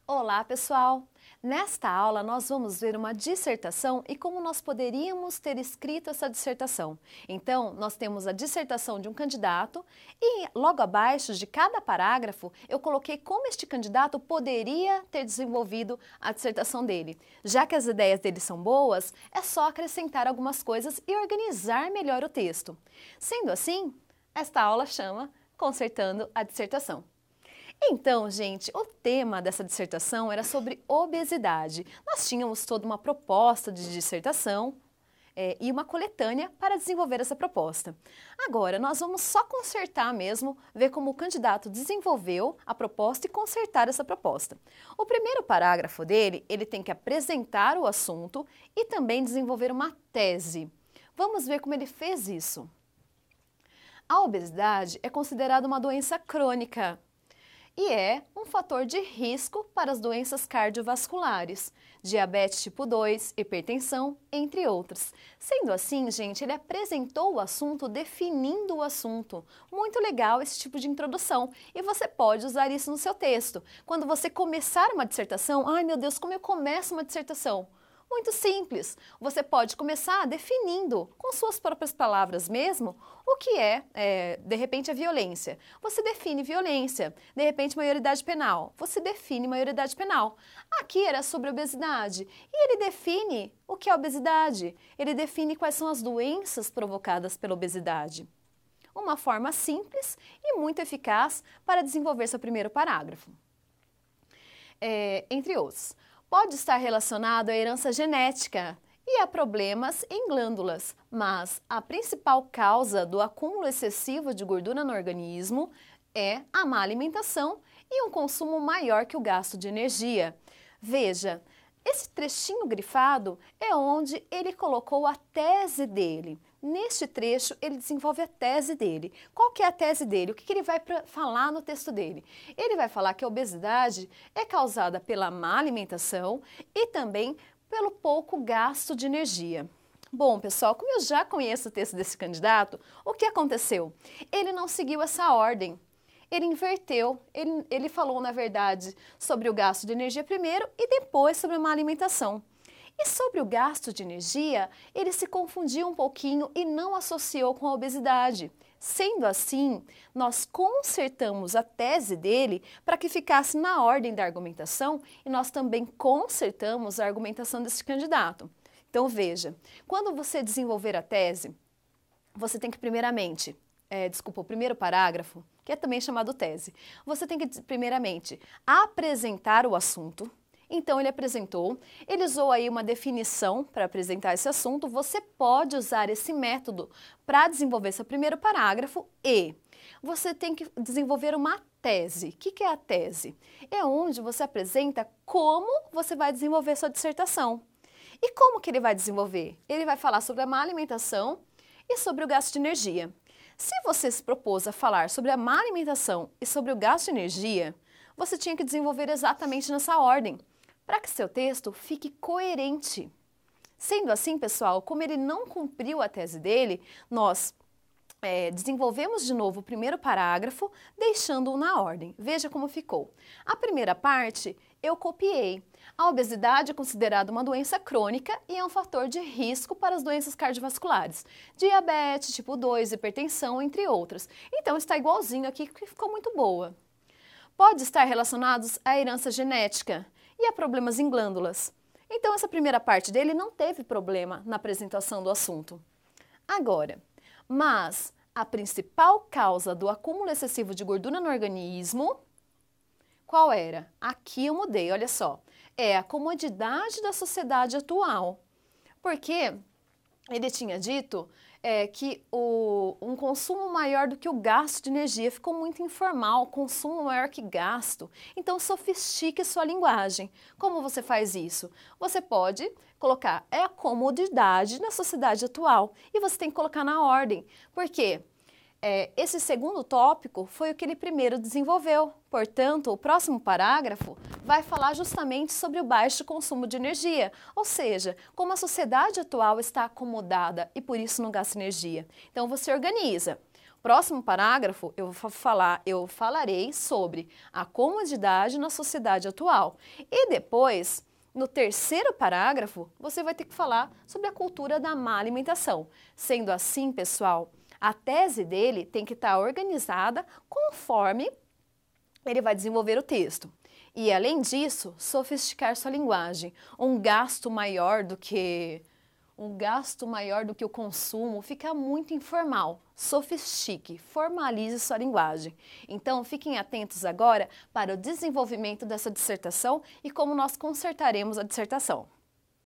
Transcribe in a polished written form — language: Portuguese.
Olá, pessoal! Nesta aula, nós vamos ver uma dissertação e como nós poderíamos ter escrito essa dissertação. Então, nós temos a dissertação de um candidato e logo abaixo de cada parágrafo, eu coloquei como este candidato poderia ter desenvolvido a dissertação dele. Já que as ideias dele são boas, é só acrescentar algumas coisas e organizar melhor o texto. Sendo assim, esta aula chama Consertando a Dissertação. Então, gente, o tema dessa dissertação era sobre obesidade. Nós tínhamos toda uma proposta de dissertação e uma coletânea para desenvolver essa proposta. Agora, nós vamos só consertar mesmo, ver como o candidato desenvolveu a proposta e consertar essa proposta. O primeiro parágrafo dele, ele tem que apresentar o assunto e também desenvolver uma tese. Vamos ver como ele fez isso. A obesidade é considerada uma doença crônica e é um fator de risco para as doenças cardiovasculares, diabetes tipo 2, hipertensão, entre outras. Sendo assim, gente, ele apresentou o assunto definindo o assunto. Muito legal esse tipo de introdução e você pode usar isso no seu texto. Quando você começar uma dissertação, ai meu Deus, como eu começo uma dissertação? Muito simples. Você pode começar definindo, com suas próprias palavras mesmo, o que é, de repente, a violência. Você define violência. De repente, maioridade penal. Você define maioridade penal. Aqui era sobre obesidade. E ele define o que é obesidade. Ele define quais são as doenças provocadas pela obesidade. Uma forma simples e muito eficaz para desenvolver seu primeiro parágrafo. Entre outros. Pode estar relacionado à herança genética e a problemas em glândulas, mas a principal causa do acúmulo excessivo de gordura no organismo é a má alimentação e um consumo maior que o gasto de energia. Veja, esse trechinho grifado é onde ele colocou a tese dele. Neste trecho, ele desenvolve a tese dele. Qual que é a tese dele? O que ele vai falar no texto dele? Ele vai falar que a obesidade é causada pela má alimentação e também pelo pouco gasto de energia. Bom, pessoal, como eu já conheço o texto desse candidato, o que aconteceu? Ele não seguiu essa ordem. Ele inverteu, ele falou, na verdade, sobre o gasto de energia primeiro e depois sobre a má alimentação. E sobre o gasto de energia, ele se confundiu um pouquinho e não associou com a obesidade. Sendo assim, nós consertamos a tese dele para que ficasse na ordem da argumentação e nós também consertamos a argumentação desse candidato. Então veja, quando você desenvolver a tese, você tem que primeiramente, o primeiro parágrafo, que é também chamado tese, você tem que primeiramente apresentar o assunto. Então ele apresentou, ele usou aí uma definição para apresentar esse assunto, você pode usar esse método para desenvolver seu primeiro parágrafo e você tem que desenvolver uma tese. O que é a tese? É onde você apresenta como você vai desenvolver sua dissertação. E como que ele vai desenvolver? Ele vai falar sobre a má alimentação e sobre o gasto de energia. Se você se propôs a falar sobre a má alimentação e sobre o gasto de energia, você tinha que desenvolver exatamente nessa ordem, para que seu texto fique coerente. Sendo assim, pessoal, como ele não cumpriu a tese dele, nós desenvolvemos de novo o primeiro parágrafo, deixando-o na ordem. Veja como ficou. A primeira parte eu copiei. A obesidade é considerada uma doença crônica e é um fator de risco para as doenças cardiovasculares, diabetes, tipo 2, hipertensão, entre outras. Então está igualzinho aqui, que ficou muito boa. Pode estar relacionados à herança genética e a problemas em glândulas. Então essa primeira parte dele não teve problema na apresentação do assunto. Agora, mas a principal causa do acúmulo excessivo de gordura no organismo, qual era? Aqui eu mudei, olha só. É a comodidade da sociedade atual. Porque ele tinha dito que um consumo maior do que o gasto de energia ficou muito informal, consumo maior que gasto. Então, sofistique sua linguagem. Como você faz isso? Você pode colocar, é a comodidade na sociedade atual. E você tem que colocar na ordem. Por quê? Esse segundo tópico foi o que ele primeiro desenvolveu. Portanto, o próximo parágrafo vai falar justamente sobre o baixo consumo de energia, ou seja, como a sociedade atual está acomodada e por isso não gasta energia. Então você organiza. Próximo parágrafo, eu falarei sobre a comodidade na sociedade atual. E depois, no terceiro parágrafo, você vai ter que falar sobre a cultura da má alimentação. Sendo assim, pessoal, a tese dele tem que estar organizada conforme ele vai desenvolver o texto. E, além disso, sofisticar sua linguagem. Um gasto maior do que o consumo fica muito informal. Sofistique, formalize sua linguagem. Então, fiquem atentos agora para o desenvolvimento dessa dissertação e como nós consertaremos a dissertação.